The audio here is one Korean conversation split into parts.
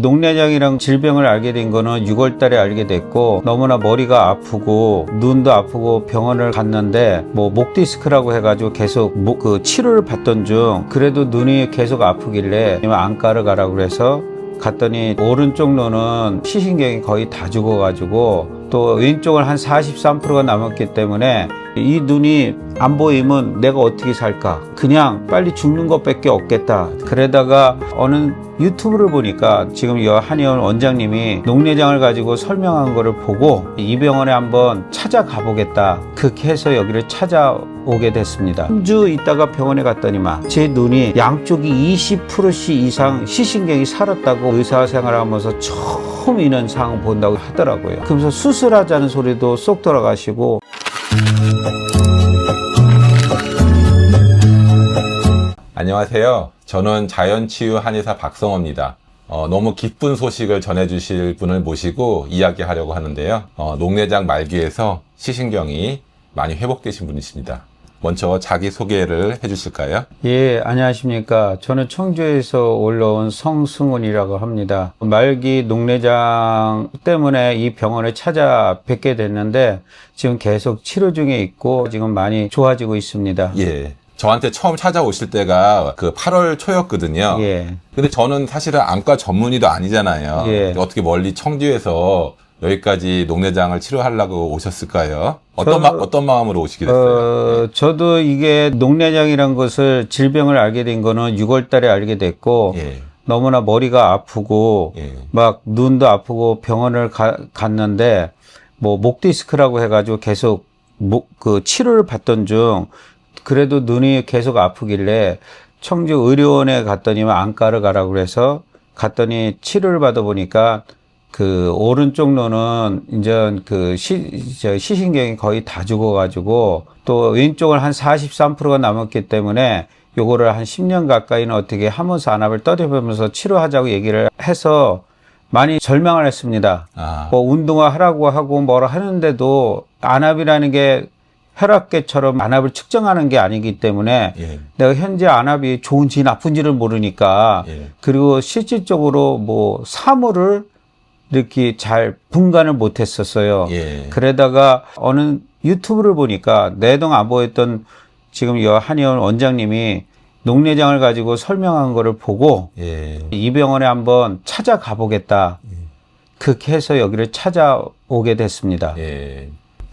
녹내장이랑 질병을 알게 된 거는 6월 달에 알게 됐고, 너무나 머리가 아프고 눈도 아프고 병원을 갔는데 목 디스크라고 해가지고 계속 치료를 받던 중, 그래도 눈이 계속 아프길래 안과를 가라고 그래서 갔더니 오른쪽 눈은 시신경이 거의 다 죽어가지고, 또 왼쪽은 한 43%가 남았기 때문에 이 눈이 안 보이면 내가 어떻게 살까, 그냥 빨리 죽는 것밖에 없겠다. 그러다가 어느 유튜브를 보니까 지금 이 한의원 원장님이 녹내장을 가지고 설명한 거를 보고 이 병원에 한번 찾아가 보겠다, 그렇게 해서 여기를 찾아오게 됐습니다. 3주 있다가 병원에 갔더니만 제 눈이 양쪽이 20%씩 이상 시신경이 살았다고 의사생활하면서 처음 이런 상황 본다고 하더라고요. 그러면서 수술하자는 소리도 쏙 돌아가시고. 안녕하세요. 저는 자연치유 한의사 박성호입니다. 너무 기쁜 소식을 전해주실 분을 모시고 이야기하려고 하는데요. 녹내장 말기에서 시신경이 많이 회복되신 분이십니다. 먼저 자기소개를 해주실까요? 예, 안녕하십니까. 저는 청주에서 올라온 성승훈이라고 합니다. 말기 녹내장 때문에 이 병원에 찾아뵙게 됐는데 지금 계속 치료 중에 있고 지금 많이 좋아지고 있습니다. 예. 저한테 처음 찾아오실 때가 그 8월 초였거든요. 예. 근데 저는 사실은 안과 전문의도 아니잖아요. 예. 어떻게 멀리 청주에서 여기까지 녹내장을 치료하려고 오셨을까요? 어떤 마음으로 오시게 됐어요? 저도 이게 녹내장이란 것을, 질병을 알게 된 거는 6월 달에 알게 됐고, 예. 너무나 머리가 아프고, 예. 막 눈도 아프고 병원을 갔는데, 목 디스크라고 해가지고 계속 치료를 받던 중, 그래도 눈이 계속 아프길래 청주 의료원에 갔더니만 안과를 가라고 그래서 갔더니 치료를 받아보니까 그 오른쪽 눈은 이제 시신경이 거의 다 죽어가지고, 또 왼쪽은 한 43%가 남았기 때문에 요거를 한 10년 가까이는 어떻게 하면서 안압을 떨어보면서 치료하자고 얘기를 해서 많이 절망을 했습니다. 운동화 하라고 하고 뭐라 하는데도 안압이라는 게 혈압계처럼 안압을 측정하는 게 아니기 때문에, 예. 내가 현재 안압이 좋은지 나쁜지를 모르니까, 예. 그리고 실질적으로 사물을 이렇게 잘 분간을 못 했었어요. 예. 그러다가 어느 유튜브를 보니까 내동 안 보였던 지금 이 한의원 원장님이 녹내장을 가지고 설명한 거를 보고, 예. 이 병원에 한번 찾아가 보겠다. 그렇게 해서 여기를 찾아오게 됐습니다. 예.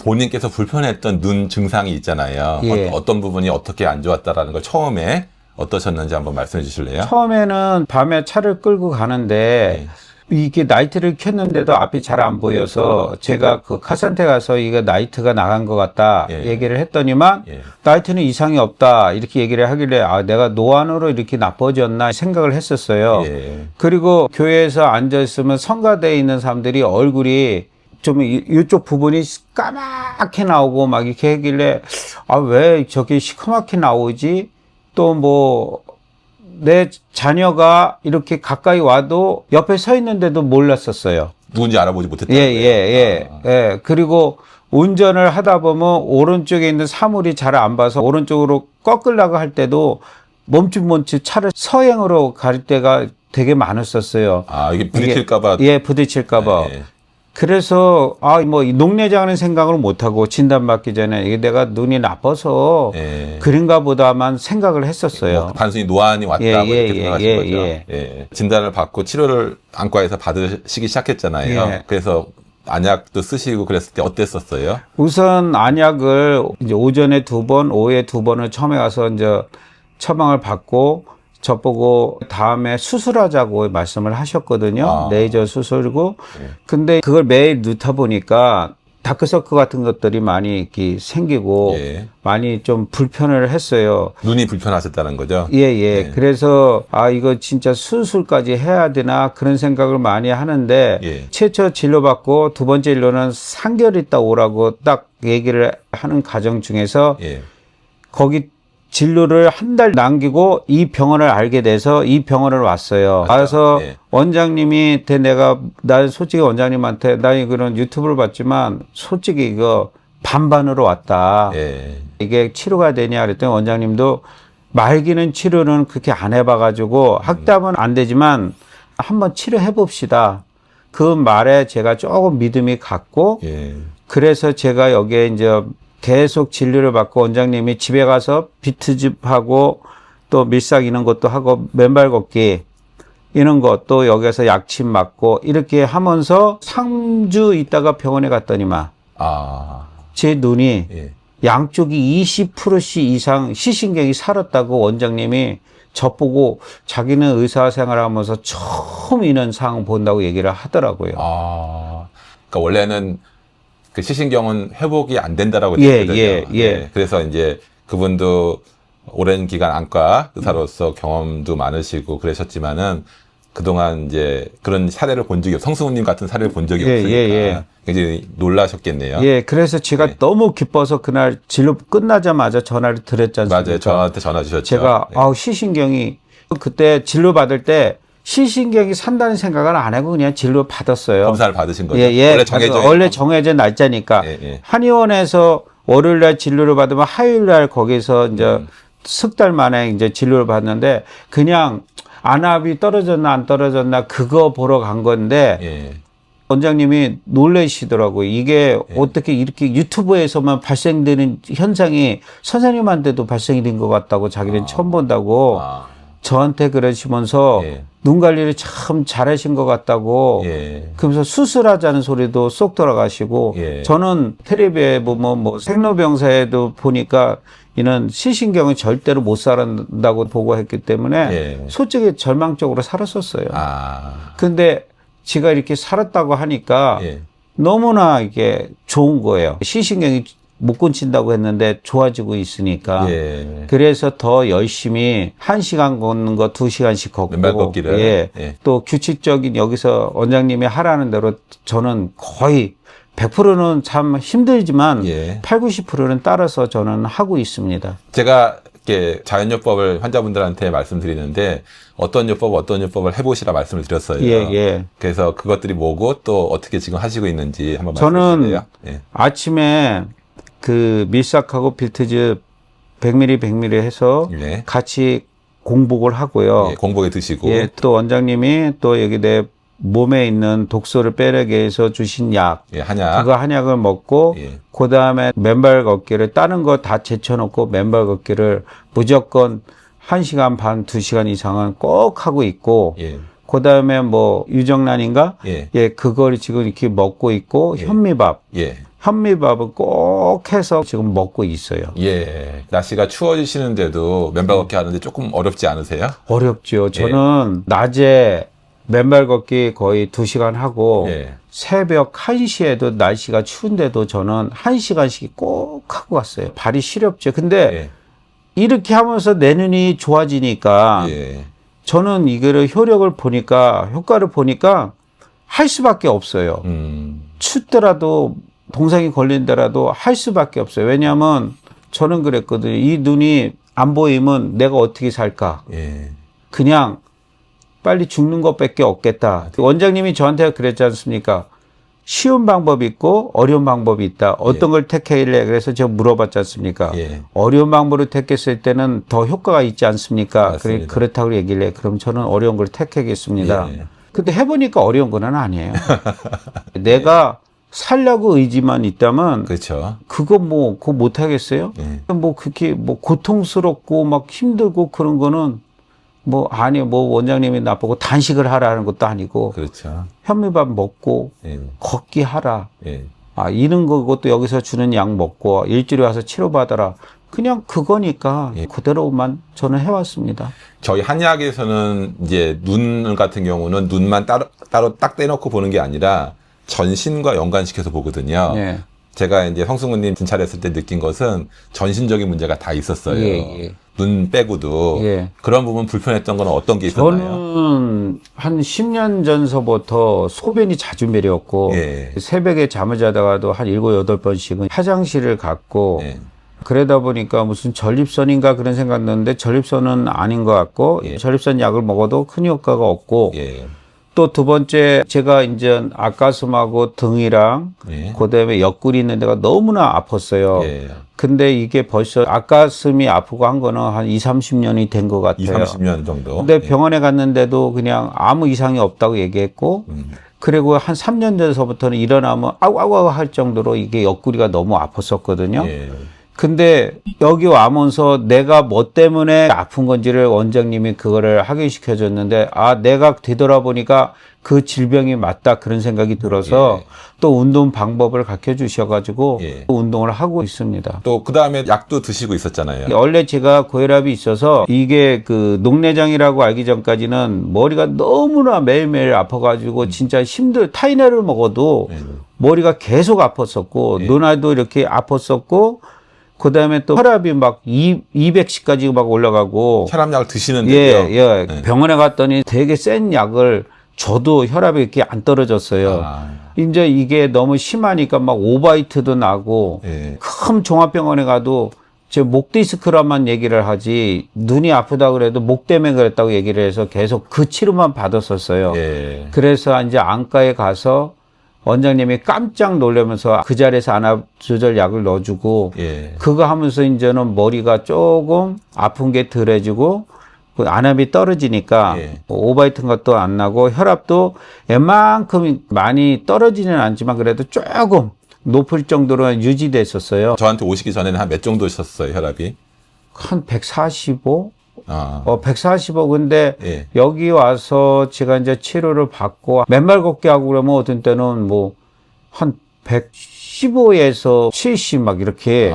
본인께서 불편했던 눈 증상이 있잖아요. 예. 어떤 부분이 어떻게 안 좋았다라는 걸 처음에 어떠셨는지 한번 말씀해 주실래요? 처음에는 밤에 차를 끌고 가는데, 예. 이게 나이트를 켰는데도 앞이 잘 안 보여서 제가 그 카센터 가서 이거 나이트가 나간 것 같다, 예. 얘기를 했더니만, 예. 나이트는 이상이 없다 이렇게 얘기를 하길래 내가 노안으로 이렇게 나빠졌나 생각을 했었어요. 예. 그리고 교회에서 앉아있으면 성가대에 있는 사람들이 얼굴이 좀 이쪽 부분이 까맣게 나오고 막 이렇게 하길래 왜 저게 시커멓게 나오지? 또 내 자녀가 이렇게 가까이 와도 옆에 서 있는데도 몰랐었어요. 누군지 알아보지 못했다는 거예요? 예. 그리고 운전을 하다 보면 오른쪽에 있는 사물이 잘 안 봐서 오른쪽으로 꺾으려고 할 때도 멈칫멈칫 차를 서행으로 갈 때가 되게 많았었어요. 이게 부딪힐까봐? 예, 부딪힐까봐. 네. 그래서 녹내장하는 생각을 못하고 진단받기 전에 이게 내가 눈이 나빠서 그런가 보다만 생각을 했었어요. 단순히 노안이 왔다고 이렇게 생각하신 거죠. 예. 진단을 받고 치료를 안과에서 받으시기 시작했잖아요. 예. 그래서 안약도 쓰시고 그랬을 때 어땠었어요? 우선 안약을 이제 오전에 2번, 오후에 2번을 처음에 가서 이제 처방을 받고 저보고 다음에 수술하자고 말씀을 하셨거든요. 레이저 수술이고. 근데 그걸 매일 넣다 보니까 다크서클 같은 것들이 많이 이렇게 생기고, 예. 많이 좀 불편을 했어요. 눈이 불편하셨다는 거죠? 예. 그래서 이거 진짜 수술까지 해야 되나 그런 생각을 많이 하는데, 예. 최초 진료받고 두 번째 진료는 3개월 있다 오라고 딱 얘기를 하는 과정 중에서, 예. 거기 진료를 한 달 남기고 이 병원을 알게 돼서 이 병원을 왔어요. 와서 네. 원장님이 나 솔직히 원장님한테 나 그런 유튜브를 봤지만 솔직히 이거 반반으로 왔다. 네. 이게 치료가 되냐 그랬더니 원장님도 말기는 치료는 그렇게 안 해봐가지고 학답은 안 되지만 한번 치료해 봅시다. 그 말에 제가 조금 믿음이 갔고 예. 그래서 제가 여기에 이제 계속 진료를 받고 원장님이 집에 가서 비트집하고 또 밀싹 이런 것도 하고 맨발 걷기 이런 것도 여기서 약침 맞고 이렇게 하면서 3주 있다가 병원에 갔더니만 제 눈이 예. 양쪽이 20%씩 이상 시신경이 살았다고 원장님이 저보고 자기는 의사 생활하면서 처음 이런 상황 본다고 얘기를 하더라고요. 그러니까 원래는 그 시신경은 회복이 안 된다라고 예, 했거든요. 예. 그래서 이제 그분도 오랜 기간 안과 의사로서 경험도 많으시고 그러셨지만은 그동안 이제 그런 사례를 본 적이 성승우님 같은 사례를 본 적이 없으니까 굉장히 놀라셨겠네요. 예, 그래서 제가 너무 기뻐서 그날 진료 끝나자마자 전화를 드렸지 않습니까? 맞아요. 저한테 전화 주셨죠. 제가 시신경이 그때 진료 받을 때 시신경이 산다는 생각을 안 하고 그냥 진료 받았어요. 검사를 받으신 거죠? 예, 원래 정해진 날짜니까. 예. 한의원에서 월요일날 진료를 받으면 화요일날 거기서 이제 석 달 만에 이제 진료를 받는데 그냥 안압이 떨어졌나 안 떨어졌나 그거 보러 간 건데 예. 원장님이 놀라시더라고요. 이게 어떻게 이렇게 유튜브에서만 발생되는 현상이 선생님한테도 발생이 된 것 같다고 자기는 처음 본다고 저한테 그러시면서 눈 관리를 참 잘하신 것 같다고 그러면서 수술하자는 소리도 쏙 들어가시고 저는 텔레비에 보면 뭐 생로병사에도 보니까 이는 시신경은 절대로 못 살아난다고 보고했기 때문에 솔직히 절망적으로 살았었어요. 근데 제가 이렇게 살았다고 하니까 너무나 이게 좋은 거예요. 시신경이 못 끊친다고 했는데 좋아지고 있으니까. 그래서 더 열심히 1시간 걷는 거 2시간씩 걷고. 맨발 걷기를. 또 규칙적인 여기서 원장님이 하라는 대로 저는 거의 100%는 참 힘들지만 8, 90%는 따라서 저는 하고 있습니다. 제가 이렇게 자연요법을 환자분들한테 말씀드리는데 어떤 요법을 해보시라 말씀을 드렸어요. 그래서 그것들이 뭐고 또 어떻게 지금 하시고 있는지 한번 말씀해 주세요. 저는 아침에 그 밀싹하고 빌트즙 100ml 해서 같이 공복을 하고요. 공복에 드시고. 또 원장님이 또 여기 내 몸에 있는 독소를 빼내게 해서 주신 약. 한약. 그거 한약을 먹고 그 다음에 맨발 걷기를 다른 거 다 제쳐놓고 맨발 걷기를 무조건 1시간 반, 2시간 이상은 꼭 하고 있고 그 다음에 뭐 유정란인가? 그걸 지금 이렇게 먹고 있고 현미밥. 현미밥은 꼭 해서 지금 먹고 있어요. 날씨가 추워지시는데도 맨발 걷기 하는데 조금 어렵지 않으세요? 어렵죠. 저는 낮에 맨발 걷기 거의 2시간 하고 새벽 1시에도 날씨가 추운데도 저는 1시간씩 꼭 하고 갔어요. 발이 시렵죠. 근데 이렇게 하면서 내 눈이 좋아지니까 저는 이거를 효과를 보니까 할 수밖에 없어요. 춥더라도 동상이 걸린다라도 할 수밖에 없어요. 왜냐하면 저는 그랬거든요. 이 눈이 안 보이면 내가 어떻게 살까? 그냥 빨리 죽는 것밖에 없겠다. 원장님이 저한테 그랬지 않습니까? 쉬운 방법이 있고 어려운 방법이 있다. 어떤 걸 택할래? 그래서 제가 물어봤지 않습니까? 어려운 방법을 택했을 때는 더 효과가 있지 않습니까? 그렇다고 얘기를 해. 그럼 저는 어려운 걸 택하겠습니다. 근데 해보니까 어려운 건 아니에요. 내가 살려고 의지만 있다면 그거 못 하겠어요? 뭐 그렇게 뭐 고통스럽고 막 힘들고 그런 거는 원장님이 나쁘고 단식을 하라는 것도 아니고 현미밥 먹고 걷기 하라. 이런 것도 여기서 주는 약 먹고 일주일에 와서 치료받아라. 그냥 그거니까 그대로만 저는 해왔습니다. 저희 한의학에서는 이제 눈 같은 경우는 눈만 따로 딱 떼놓고 보는 게 아니라 전신과 연관시켜서 보거든요. 제가 이제 성승우님 진찰했을 때 느낀 것은 전신적인 문제가 다 있었어요. 눈 빼고도. 그런 부분 불편했던 건 어떤 게 있었나요? 저는 한 10년 전서부터 소변이 자주 매렸고 새벽에 잠을 자다가도 한 7, 8번씩은 화장실을 갔고 그러다 보니까 무슨 전립선인가 그런 생각 났는데 전립선은 아닌 것 같고 전립선 약을 먹어도 큰 효과가 없고 또 두 번째 제가 이제 앞가슴하고 등이랑 예. 그다음에 옆구리 있는 데가 너무나 아팠어요. 예. 근데 이게 벌써 앞가슴이 아프고 한 거는 한 2, 30년이 된 것 같아요. 2, 30년 정도. 근데 병원에 갔는데도 그냥 아무 이상이 없다고 얘기했고 그리고 한 3년 전서부터는 일어나면 아우 할 정도로 이게 옆구리가 너무 아팠었거든요. 예. 근데 여기 와면서 내가 뭐 때문에 아픈 건지를 원장님이 그거를 확인시켜 줬는데 아 내가 되돌아보니까 그 질병이 맞다 그런 생각이 들어서 예. 또 운동 방법을 가르쳐 주셔가지고 예. 또 운동을 하고 있습니다. 또 그 다음에 약도 드시고 있었잖아요. 원래 제가 고혈압이 있어서 이게 그 녹내장이라고 알기 전까지는 머리가 너무나 매일매일 아파가지고 진짜 타이레놀을 먹어도 머리가 계속 아팠었고 예. 눈알도 이렇게 아팠었고 그 다음에 또 혈압이 막 200까지 막 올라가고 혈압약을 드시는데요. 예. 병원에 갔더니 되게 센 약을 줘도 혈압이 이렇게 안 떨어졌어요. 이제 이게 너무 심하니까 막 오바이트도 나고 예. 큰 종합병원에 가도 제 목 디스크라만 얘기를 하지 눈이 아프다 그래도 목 때문에 그랬다고 얘기를 해서 계속 그 치료만 받았었어요. 예. 그래서 이제 안과에 가서 원장님이 깜짝 놀라면서 그 자리에서 안압 조절 약을 넣어주고 예. 그거 하면서 이제는 머리가 조금 아픈 게 덜해지고 그 안압이 떨어지니까 예. 오바이트 것도 안 나고 혈압도 웬만큼 많이 떨어지는 않지만 그래도 조금 높을 정도로 유지됐었어요. 저한테 오시기 전에는 한 몇 정도셨어요, 혈압이? 한 145? 145. 근데 예. 여기 와서 제가 이제 치료를 받고 맨발 걷기 하고 그러면 어떤 때는 뭐 한 115에서 70 막 이렇게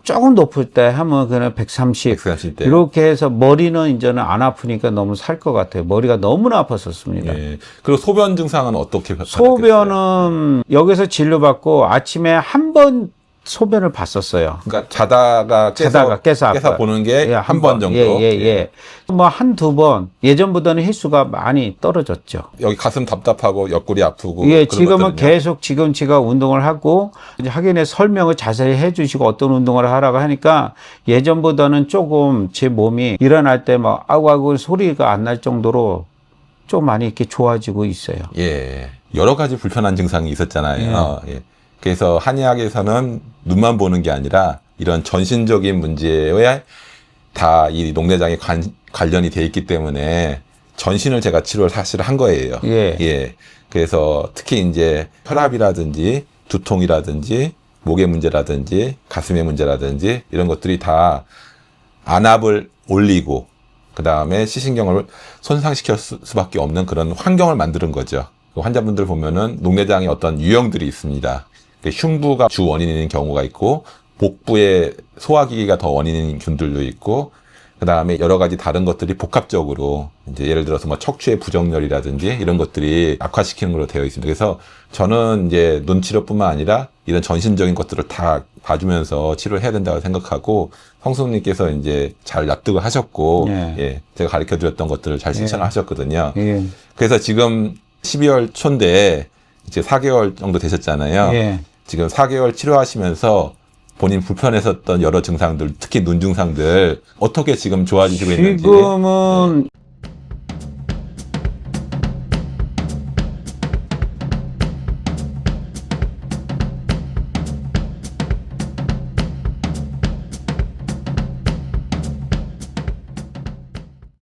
조금 높을 때 하면 그냥 130. 130대. 이렇게 해서 머리는 이제는 안 아프니까 너무 살 것 같아요. 머리가 너무나 아팠었습니다. 예. 그리고 소변 증상은 어떻게 소변은 여기서 진료받고 아침에 한 번 소변을 봤었어요. 그러니까 자다가 깨서 보는 게 한 번 정도. 예. 뭐 한두 번. 예전보다는 횟수가 많이 떨어졌죠. 여기 가슴 답답하고 옆구리 아프고. 예, 그런 지금은 것들은요? 계속 지금 제가 운동을 하고 이제 확인해 설명을 자세히 해주시고 어떤 운동을 하라고 하니까 예전보다는 조금 제 몸이 일어날 때 막 아우아우 소리가 안 날 정도로 좀 많이 이렇게 좋아지고 있어요. 예. 여러 가지 불편한 증상이 있었잖아요. 예. 그래서 한의학에서는 눈만 보는 게 아니라 이런 전신적인 문제에 다 이 녹내장이 관련이 돼 있기 때문에 전신을 제가 치료를 사실 한 거예요. 예. 그래서 특히 이제 혈압이라든지 두통이라든지 목의 문제라든지 가슴의 문제라든지 이런 것들이 다 안압을 올리고 그 다음에 시신경을 손상시킬 수밖에 없는 그런 환경을 만드는 거죠. 환자분들 보면은 녹내장의 어떤 유형들이 있습니다. 흉부가 주 원인인 경우가 있고 복부의 소화기가 더 원인인 균들도 있고 그 다음에 여러 가지 다른 것들이 복합적으로 이제 예를 들어서 뭐 척추의 부정열이라든지 이런 것들이 악화시키는 걸로 되어 있습니다. 그래서 저는 이제 눈 치료뿐만 아니라 이런 전신적인 것들을 다 봐주면서 치료를 해야 된다고 생각하고 성수님께서 이제 잘 납득을 하셨고 예, 제가 가르쳐 드렸던 것들을 잘 실천을 하셨거든요. 그래서 지금 12월 초인데 이제 4개월 정도 되셨잖아요. 지금 4개월 치료하시면서 본인 불편했었던 여러 증상들, 특히 눈 증상들 어떻게 지금 좋아지시고 있는지. 지금은